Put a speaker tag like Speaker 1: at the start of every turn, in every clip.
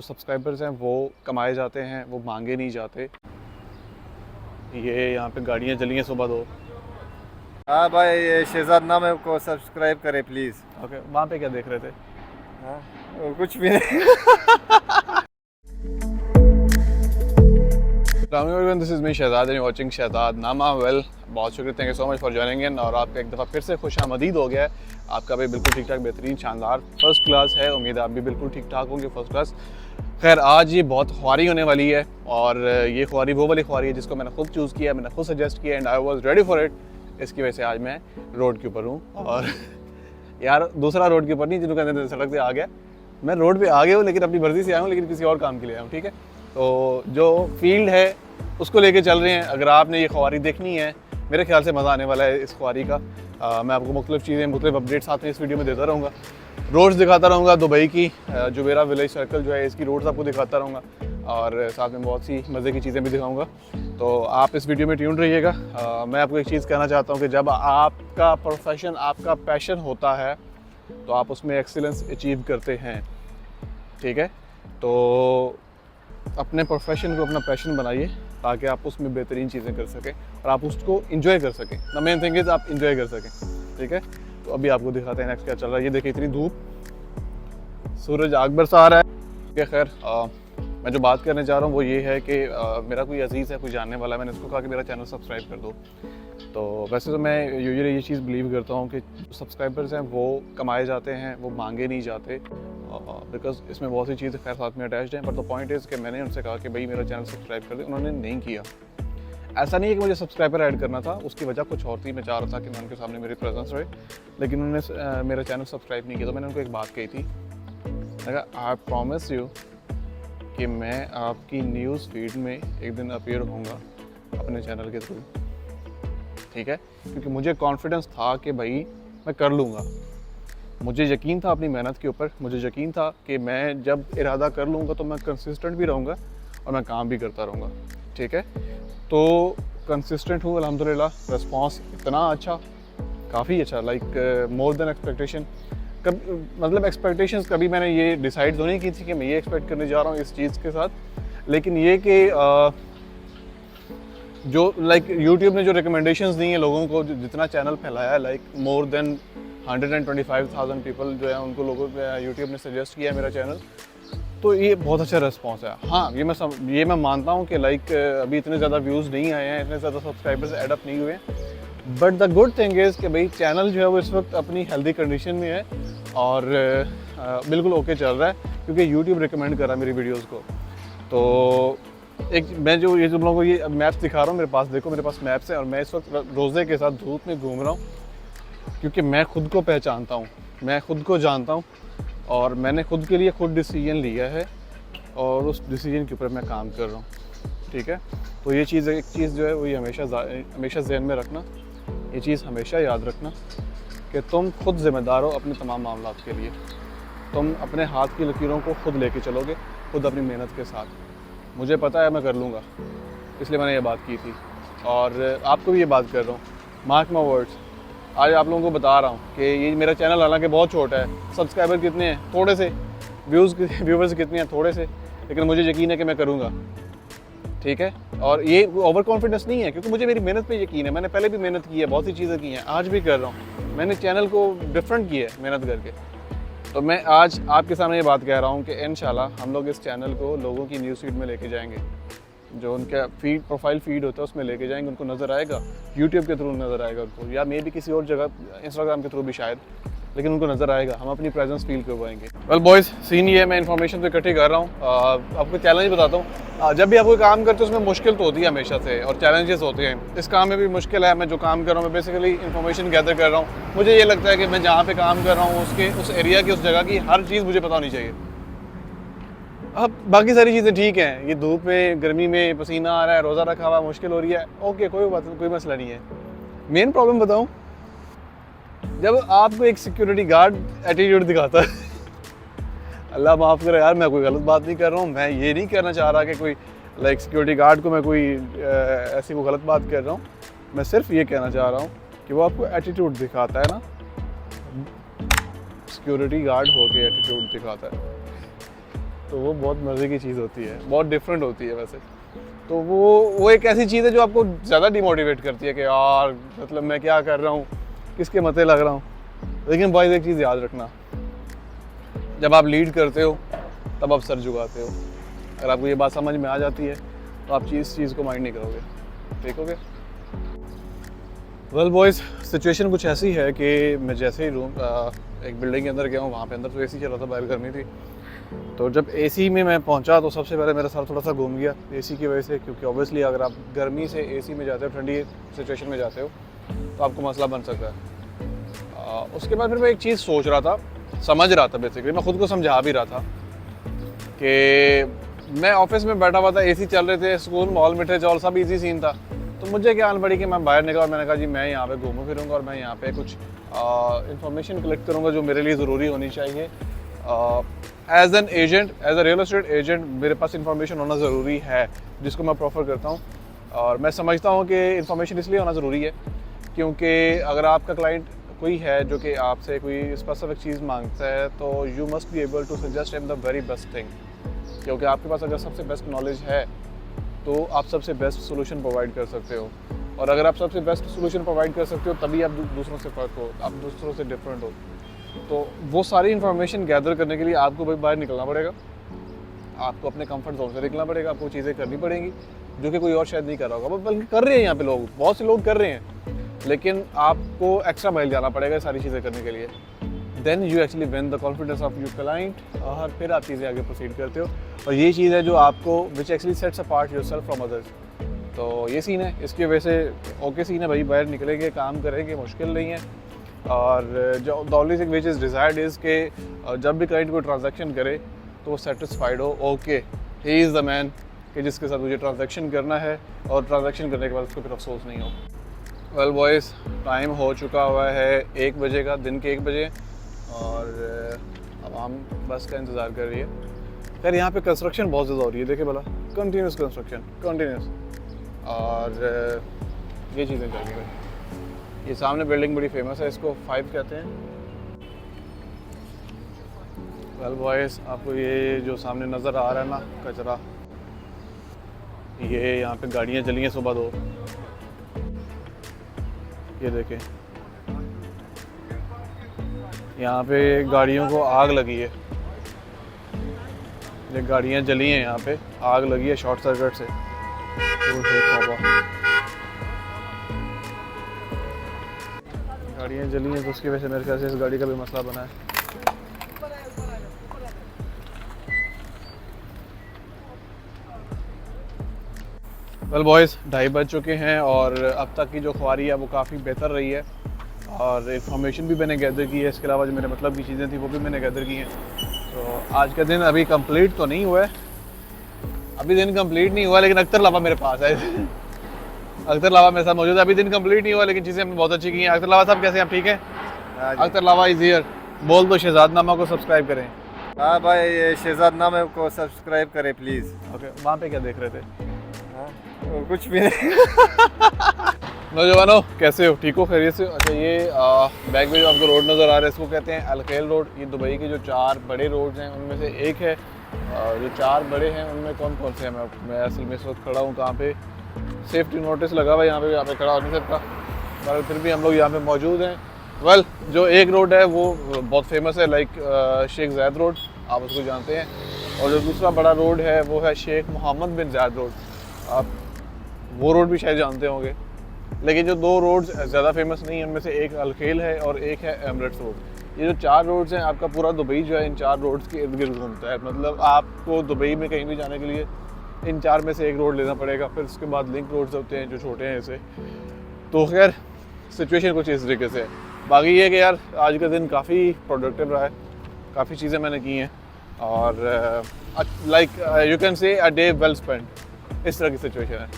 Speaker 1: Subscribers हैं वो कमाए जाते हैं, वो मांगे नहीं जाते। ये यहाँ पे गाड़ियाँ जली हैं सुबह 2।
Speaker 2: हाँ भाई, ये शहजाद नाम है, को सब्सक्राइब करें प्लीज़।
Speaker 1: ओके, वहाँ पे क्या देख रहे थे?
Speaker 2: हाँ, वो कुछ भी नहीं।
Speaker 1: This is me Shahzad and watching Shahzad Nama. Well, बहुत शुक्रिया, thank you so much for joining in. और आपका एक दफ़ा फिर से खुशामदीद हो गया है। आपका भी बिल्कुल ठीक ठाक, बेहतरीन, शानदार, फर्स्ट क्लास है। उम्मीद है आप भी बिल्कुल ठीक ठाक होंगे, फर्स्ट क्लास। खैर, आज ये बहुत ख्वारी होने वाली है और ये ख्वारी वो वाली ख्वारी है जिसको मैंने खुद चूज़ किया, मैंने खुद सजेस्ट किया and I was ready for it. इसकी वजह से आज मैं रोड के ऊपर हूँ। और यार, दूसरा रोड के ऊपर नहीं, जिनको कहते हैं सड़क से आ गया, मैं रोड पे आ गया हूँ, लेकिन अपनी मर्जी से आया हूँ, लेकिन किसी और काम के लिए आया हूँ। ठीक है, तो जो फील्ड है उसको लेके चल रहे हैं। अगर आपने ये ख्वारी देखनी है, मेरे ख्याल से मज़ा आने वाला है इस ख्वारी का। मैं आपको मुख्तलिफ चीज़ें, मुख्तलिफ अपडेट साथ में इस वीडियो में देता रहूँगा। रोड्स दिखाता रहूँगा दुबई की, जो मेरा विलेज सर्कल जो है इसकी रोड्स आपको दिखाता रहूँगा और साथ में बहुत सी मज़े की चीज़ें भी दिखाऊँगा। तो आप इस वीडियो में ट्यून रहिएगा। मैं आपको एक चीज़ कहना चाहता हूँ कि जब आपका प्रोफेशन, आपका पैशन होता है तो आप उसमें एक्सीलेंस अचीव करते हैं। ठीक है, तो अपने प्रोफेशन को अपना पैशन बनाइए ताकि आप उसमें बेहतरीन चीज़ें कर सकें और आप उसको इंजॉय कर सकें। द मेन थिंग इज़ आप इंजॉय कर सकें। ठीक है, तो अभी आपको दिखाते हैं नेक्स्ट क्या चल रहा है। ये देखिए, इतनी धूप, सूरज आग बरसा रहा है। खैर, मैं जो बात करने जा रहा हूँ वो ये है कि मेरा कोई अजीज़ है, कोई जानने वाला है, मैंने उसको कहा कि मेरा चैनल सब्सक्राइब कर दो। तो वैसे तो मैं यूजुअली ये चीज़ बिलीव करता हूँ कि सब्सक्राइबर्स हैं वो कमाए जाते हैं, वो मांगे नहीं जाते, बिकॉज इसमें बहुत सी चीज़ें खैर साथ में अटैच्ड हैं। बट द पॉइंट इज़ कि मैंने उनसे कहा कि भाई मेरा चैनल सब्सक्राइब कर दे, उन्होंने नहीं किया। ऐसा नहीं है कि मुझे सब्सक्राइबर ऐड करना था, उसकी वजह कुछ और थी। मैं चाह रहा था कि मैं उनके सामने मेरी प्रेजेंस रहे, लेकिन उन्होंने मेरा चैनल सब्सक्राइब नहीं किया। तो मैंने उनको एक बात कही थी, मैंने कहा आई प्रॉमिस यू कि मैं आपकी न्यूज़ फीड में एक दिन अपीयर होऊंगा अपने चैनल के थ्रू। ठीक है, क्योंकि मुझे कॉन्फिडेंस था कि भाई मैं कर लूँगा। मुझे यकीन था अपनी मेहनत के ऊपर, मुझे यकीन था कि मैं जब इरादा कर लूँगा तो मैं कंसिस्टेंट भी रहूँगा और मैं काम भी करता रहूँगा। ठीक है, तो कंसिस्टेंट हूँ अल्हम्दुलिल्लाह। रिस्पॉन्स इतना अच्छा, काफ़ी अच्छा, लाइक मोर देन एक्सपेक्टेशन। मतलब एक्सपेक्टेशंस कभी मैंने ये डिसाइड तो नहीं की थी कि मैं ये एक्सपेक्ट करने जा रहा हूँ इस चीज़ के साथ, लेकिन ये कि जो लाइक यूट्यूब ने जो रिकमेंडेशंस दी हैं लोगों को, जितना चैनल फैलाया है, लाइक मोर देन 125,000 पीपल जो है उनको लोगों यूट्यूब ने सजेस्ट किया है मेरा चैनल, तो ये बहुत अच्छा रिस्पॉन्स है। हाँ, ये मैं मानता हूँ कि लाइक अभी इतने ज़्यादा व्यूज़ नहीं आए हैं, इतने ज़्यादा सब्सक्राइबर्स ऐड अप नहीं हुए हैं, but the good thing is कि भाई चैनल जो है वो इस वक्त अपनी हेल्दी कंडीशन में है और बिल्कुल ओके चल रहा है, क्योंकि यूट्यूब रिकमेंड कर रहा है मेरी वीडियोज़ को। तो एक मैं जो ये तुम लोगों को ये मैप्स दिखा रहा हूँ, मेरे पास देखो, मेरे पास मैप्स हैं और मैं इस वक्त रोज़े के साथ धूप में घूम रहा हूँ, क्योंकि मैं खुद को पहचानता हूँ, मैं खुद को जानता हूँ और मैंने खुद के लिए खुद डिसीजन लिया है और उस डिसीजन के ऊपर मैं काम कर रहा हूँ। ठीक है, तो ये चीज़, एक चीज़ जो है वो ये हमेशा जहन में रखना, ये चीज़ हमेशा याद रखना कि तुम खुद ज़िम्मेदार हो अपने तमाम मामलात के लिए। तुम अपने हाथ की लकीरों को खुद लेके चलोगे, खुद अपनी मेहनत के साथ। मुझे पता है मैं कर लूँगा, इसलिए मैंने ये बात की थी और आपको भी ये बात कर रहा हूँ। मार्क माई वर्ड्स, आज आप लोगों को बता रहा हूँ कि ये मेरा चैनल हालांकि बहुत छोटा है, सब्सक्राइबर कितने हैं? थोड़े से। व्यूवर्स कितने हैं? थोड़े से। लेकिन मुझे यकीन है कि मैं करूँगा। ठीक है, और ये ओवर कॉन्फिडेंस नहीं है, क्योंकि मुझे मेरी मेहनत पे यकीन है। मैंने पहले भी मेहनत की है, बहुत सी चीज़ें की हैं, आज भी कर रहा हूँ। मैंने चैनल को डिफरेंट किया है मेहनत करके। तो मैं आज आपके सामने ये बात कह रहा हूँ कि इंशाल्लाह हम लोग इस चैनल को लोगों की न्यूज़ फीड में लेके जाएंगे, जो उनका प्रोफाइल फीड होता है उसमें लेके जाएंगे, उनको नज़र आएगा, यूट्यूब के थ्रू नज़र आएगा उनको, या मे भी किसी और जगह इंस्टाग्राम के थ्रू भी शायद, लेकिन उनको नज़र आएगा, हम अपनी प्रेजेंस फील करवाएंगे। वेल बॉयज़, सीन ये है, मैं इन्फॉर्मेशन तो इकट्ठी कर रहा हूँ। आपको चैलेंज बताता हूँ। जब भी आप कोई काम करते हो उसमें मुश्किल तो होती है हमेशा से, और चैलेंजेस होते हैं। इस काम में भी मुश्किल है। मैं जो काम कर रहा हूँ, मैं बेसिकली इन्फॉर्मेशन गैदर कर रहा हूँ। मुझे ये लगता है कि मैं जहाँ पे काम कर रहा हूँ उस एरिया की, उस जगह की हर चीज़ मुझे पता होनी चाहिए। अब बाकी सारी चीज़ें ठीक हैं, ये धूप में, गर्मी में पसीना आ रहा है, रोज़ा रखा हुआ, मुश्किल हो रही है, ओके, कोई बात नहीं, कोई मसला नहीं है। मेन प्रॉब्लम बताऊँ, जब आपको एक सिक्योरिटी गार्ड एटीट्यूड दिखाता है अल्लाह माफ़ करे यार, मैं कोई गलत बात नहीं कर रहा हूँ, मैं ये नहीं कहना चाह रहा कि कोई लाइक सिक्योरिटी गार्ड को मैं कोई ऐसी कोई गलत बात कर रहा हूँ। मैं सिर्फ ये कहना चाह रहा हूँ कि वो आपको एटीट्यूड दिखाता है ना, सिक्योरिटी गार्ड होके एटीट्यूड दिखाता है, तो वो बहुत मज़े की चीज़ होती है, बहुत डिफरेंट होती है वैसे। तो वो एक ऐसी चीज़ है जो आपको ज़्यादा डिमोटिवेट करती है कि यार मतलब मैं क्या कर रहा हूँ, किसके मते लग रहा हूँ। लेकिन बॉयज़ एक चीज़ याद रखना, जब आप लीड करते हो तब आप सर झुकाते हो। अगर आपको ये बात समझ में आ जाती है तो आप इस चीज़ को माइंड नहीं करोगे, ठीक हो गया। वेल बॉयज़, सिचुएशन कुछ ऐसी है कि मैं जैसे ही एक बिल्डिंग के अंदर गया हूँ, वहाँ पे अंदर तो एसी चल रहा था, बाहर गर्मी थी। तो जब एसी में मैं पहुंचा तो सबसे पहले मेरा सर थोड़ा सा घूम गया एसी की वजह से, क्योंकि ऑब्वियसली अगर आप गर्मी से एसी में जाते हो, ठंडी सिचुएशन में जाते हो, तो आपको मसला बन सकता है। उसके बाद फिर मैं एक चीज़ सोच रहा था, समझ रहा था, बेसिकली मैं खुद को समझा भी रहा था कि मैं ऑफिस में बैठा हुआ था, एसी चल रहे थे, स्कूल माहौल मीठे चौल सब ईजी सीन था। तो मुझे क्या आन पड़ी कि मैं बाहर निकला और मैंने कहा जी मैं यहाँ पे घूमूँ फिरूँगा और मैं यहाँ पे कुछ इंफॉर्मेशन कलेक्ट करूँगा जो मेरे लिए ज़रूरी होनी चाहिए। As an agent, as a real estate agent मेरे पास इंफॉर्मेशन होना ज़रूरी है, जिसको मैं प्रेफर करता हूँ। और मैं समझता हूँ कि इंफॉर्मेशन इसलिए होना ज़रूरी है क्योंकि अगर आपका क्लाइंट कोई है जो कि आपसे कोई स्पेसिफिक चीज़ मांगता है तो you must be able to suggest him the very best thing, क्योंकि आपके पास अगर सबसे बेस्ट नॉलेज है तो आप सबसे बेस्ट सोल्यूशन प्रोवाइड कर सकते हो। और अगर आप सबसे बेस्ट सोल्यूशन प्रोवाइड कर सकते हो तभी आप दूसरों से फ़र्क हो, आप दूसरों से डिफरेंट हो। तो वो सारी इन्फॉर्मेशन गैदर करने के लिए आपको भाई बाहर निकलना पड़ेगा, आपको अपने कंफर्ट जोन से निकलना पड़ेगा, आपको चीज़ें करनी पड़ेंगी जो कि कोई और शायद नहीं कर रहा होगा, बल्कि कर रहे हैं यहाँ पे लोग, बहुत से लोग कर रहे हैं, लेकिन आपको एक्स्ट्रा माइल जाना पड़ेगा सारी चीज़ें करने के लिए। Then you actually win the confidence of your client और फिर आप चीज़ें आगे प्रोसीड करते हो। और ये चीज़ है जो आपको which actually sets apart yourself from others. तो ये सीन है, इसकी वजह से ओके सीन है भाई, बाहर निकलेंगे, काम करेंगे, मुश्किल नहीं है। और जो the only thing which is desired is कि जब भी क्लाइंट कोई ट्रांजैक्शन करे तो वो सेटिस्फाइड हो, okay he is the man कि जिसके साथ मुझे ट्रांजैक्शन करना है और ट्रांजैक्शन करने के बाद उसको फिर अफसोस नहीं हो। वेल बॉयज़, टाइम हो चुका हुआ है 1 बजे का, दिन के 1 बजे, और अब हम बस का इंतज़ार कर रही है। खैर यहाँ पे कंस्ट्रक्शन बहुत ज़्यादा हो रही है, देखिए भला, कंटिन्यूस कंस्ट्रक्शन, कंटिन्यूस। और ये चीज़ें चल रही है। ये सामने बिल्डिंग बड़ी फेमस है, इसको 5 कहते हैं। वेल बॉयज़, आपको ये जो सामने नज़र आ रहा है ना कचरा, ये यहाँ पे गाड़ियाँ जली हैं सुबह 2, ये देखें यहाँ पे गाड़ियों को आग लगी है, ये गाड़ियाँ जली हैं, यहाँ पे आग लगी है शॉर्ट सर्किट से। गाड़ियाँ जली हैं तो उसकी वजह से मेरे ख्याल से इस गाड़ी का भी मसला बना है। वेल बॉयज़, 2:30 बज चुके हैं और अब तक की जो ख्वारी है वो काफ़ी बेहतर रही है और इन्फॉर्मेशन भी मैंने गैदर की है। इसके अलावा जो मेरे मतलब की चीज़ें थी वो भी मैंने गैदर की हैं। तो आज का दिन अभी कंप्लीट तो नहीं हुआ है, अभी दिन कंप्लीट नहीं हुआ, लेकिन अख्तर लावा मेरे पास है अख्तर लावा मेरे साथ मौजूद है। अभी दिन कंप्लीट नहीं हुआ लेकिन चीज़ें हमने बहुत अच्छी की हैं। अख्तर लावा साहब कैसे हैं, आप ठीक हैं? अख्तर लावा इज़ हियर। बोल दो शहजादनामा को सब्सक्राइब करें।
Speaker 2: हाँ भाई, ये शहजादनामा को सब्सक्राइब करें प्लीज़।
Speaker 1: ओके, वहाँ पे क्या देख रहे थे?
Speaker 2: कुछ भी नहीं
Speaker 1: नौजवानों कैसे हो, ठीक हो, खैरियत से? अच्छा, ये बैक में जो आपको रोड नज़र आ रहा है इसको कहते हैं अलखेल रोड। ये दुबई के जो 4 बड़े रोड्स हैं उनमें से एक है। जो 4 बड़े हैं उनमें कौन कौन से हैं? मैं असल में इस वक्त खड़ा हूँ कहाँ पे, सेफ्टी नोटिस लगा हुआ है यहाँ पे खड़ा हो नहीं सकता, पर फिर भी हम लोग यहाँ पे मौजूद हैं। वेल, जो एक रोड है वो बहुत फेमस है, लाइक शेख ज़ैद रोड, आप उसको जानते हैं। और जो दूसरा बड़ा रोड है वो है शेख मोहम्मद बिन ज़ैद रोड, आप वो रोड भी शायद जानते होंगे। लेकिन जो 2 रोड्स ज़्यादा फेमस नहीं है उनमें से एक अलखेल है और एक है एमरेट्स रोड। ये जो 4 रोड्स हैं, आपका पूरा दुबई जो है इन 4 रोड्स के इर्द गिर्द घूमता है। मतलब आपको दुबई में कहीं भी जाने के लिए इन 4 में से एक रोड लेना पड़ेगा, फिर उसके बाद लिंक रोड्स होते हैं जो छोटे हैं ऐसे। तो खैर सिचुएशन कुछ इस तरीके से है। बाकी ये कि यार आज का दिन काफ़ी प्रोडक्टिव रहा है, काफ़ी चीज़ें मैंने की हैं और like you can say a day well spend, इस तरह की सिचुएशन है।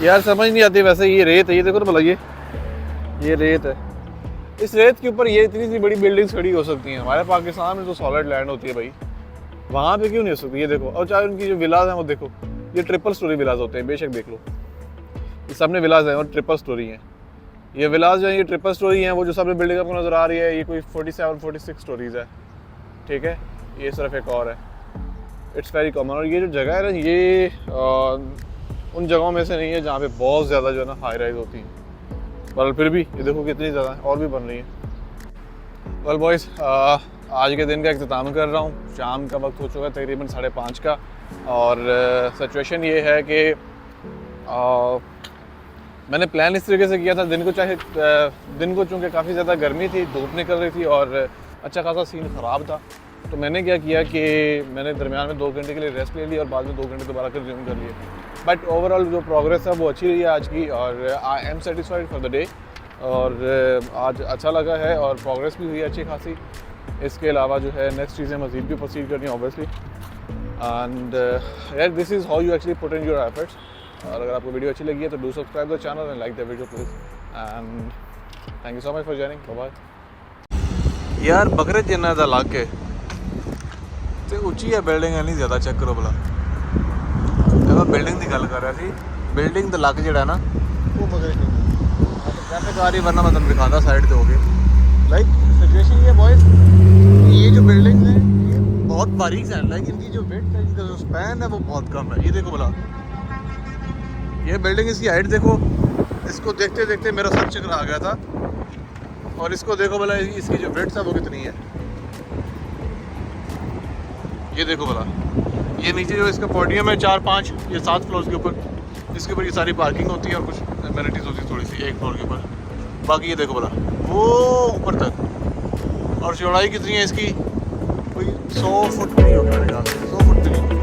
Speaker 1: यार समझ नहीं आती वैसे, ये रेत है, ये देखो ना भला, ये रेत है, इस रेत के ऊपर ये इतनी सी बड़ी बिल्डिंग्स खड़ी हो सकती हैं। हमारे पाकिस्तान में तो सॉलिड लैंड होती है भाई, वहाँ पे क्यों नहीं हो सकती? ये देखो, और चाहे उनकी जो विलाज हैं वो देखो, ये ट्रिपल स्टोरी विलाज होते हैं, बेशक देख लो, ये सामने विलाज हैं और ट्रिपल स्टोरी हैं। ये विलाज जो है ये ट्रिपल स्टोरी हैं, वो जो सामने बिल्डिंग आपको नज़र आ रही है ये कोई 47-46 स्टोरीज़ है, ठीक है। ये सिर्फ एक और है, इट्स वेरी कॉमन। और ये जो जगह है ना, ये उन जगहों में से नहीं है जहाँ पे बहुत ज़्यादा जो है ना हाई राइज होती है, पर फिर भी ये देखो कितनी ज़्यादा है और भी बन रही है। वेल बॉयज़, आज के दिन का इख्तिताम कर रहा हूँ। शाम का वक्त हो चुका है तकरीबन 5:30 का, और सिचुएशन ये है कि मैंने प्लान इस तरीके से किया था, दिन को चूँकि काफ़ी ज़्यादा गर्मी थी, धूप निकल रही थी और अच्छा खासा सीन ख़राब था, तो मैंने क्या किया कि मैंने दरमियान में 2 घंटे के लिए रेस्ट ले ली और बाद में 2 घंटे दोबारा कर रिज्यूम कर लिए। बट ओवरऑल जो प्रोग्रेस है वो अच्छी रही है आज की, और I am satisfied for the day. और आज अच्छा लगा है और प्रोग्रेस भी हुई है अच्छी खासी। इसके अलावा जो है नेक्स्ट चीज़ें मज़ीद भी प्रोसीड करनी है ऑब्वियसली, एंड यार this is how you actually put in your efforts. और अगर आपको वीडियो अच्छी लगी है तो do subscribe the channel and like the video please, and thank you so much for joining. Bye bye. यार बकरे जिन्ना दा इलाके ते उच्ची है बिल्डिंग है नहीं ज़्यादा, चेक करो भला। मैं बिल्डिंग की गल कर रहा थी, बिल्डिंग द लग जड़ा ना वो मगर ट्रैफिक आ रही, वरना मैं तुम दिखाता साइड पे हो गए। लाइक सिचुएशन ये बॉयज, ये जो बिल्डिंग है ये बहुत बारीक है, लाइक इनकी जो विड्थ है, इनका जो स्पैन है वो बहुत कम है। ये देखो भला, ये बिल्डिंग इसकी हाइट देखो, इसको देखते देखते मेरा सर चक्कर आ गया था। और इसको देखो भला, इसकी जो विड्थ है वो कितनी है, ये देखो भला। ये नीचे जो इसका पोडियम है 4-5 ये 7 फ्लोर्स के ऊपर, इसके ऊपर ये सारी पार्किंग होती है और कुछ एमिनिटीज़ होती है थोड़ी सी 1 फ्लोर के ऊपर। बाकी ये देखो भला वो ऊपर तक, और चौड़ाई कितनी है इसकी, कोई 100 फुट नहीं होगी मेरे ख्याल से, 100 फुट भी नहीं।